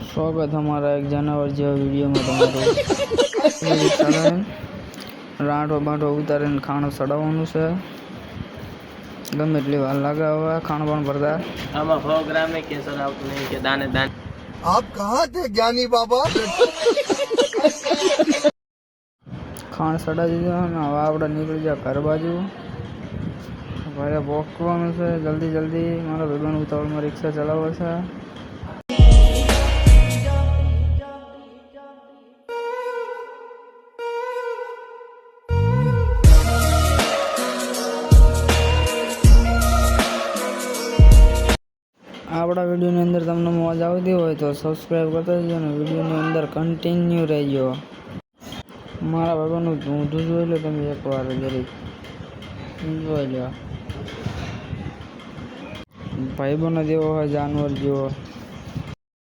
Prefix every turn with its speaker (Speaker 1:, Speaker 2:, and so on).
Speaker 1: स्वागत हमारा एक जानवर जो वीडियो में તમારું રાંઠો બાંઠો ઉતારીને ખાણું ચડાવવાનું છે ગમે એટલી વાર લાગે હવે ખાણ પણ ભરતા
Speaker 2: આમાં પ્રોગ્રામ में કેસર આવતું નહીં કે દાને દાને
Speaker 3: आप कहाँ थे ज्ञानी बाबा
Speaker 1: ખાણ ચડાવી દીધું અને હવે આપણે નીકળી જાય ઘર બાજુ ઘરે પહોંચવાનું છે જલ્દી જલ્દી મારા ભાઈબંધ ઉતાવળમાં રિક્ષા ચલાવે છે આપણા વિડીયોની અંદર તમને મોજ આવતી હોય તો સબસ્ક્રાઈબ કરતા જજો અને વિડીયોની અંદર કન્ટિન્યુ રહેજો મારા ભાઈબંધનું ઊંધું જોઈ લો તમે એકવાર જરીક જોઈ લો ભાઈબંધ જેવો હોય જાનવર જેવો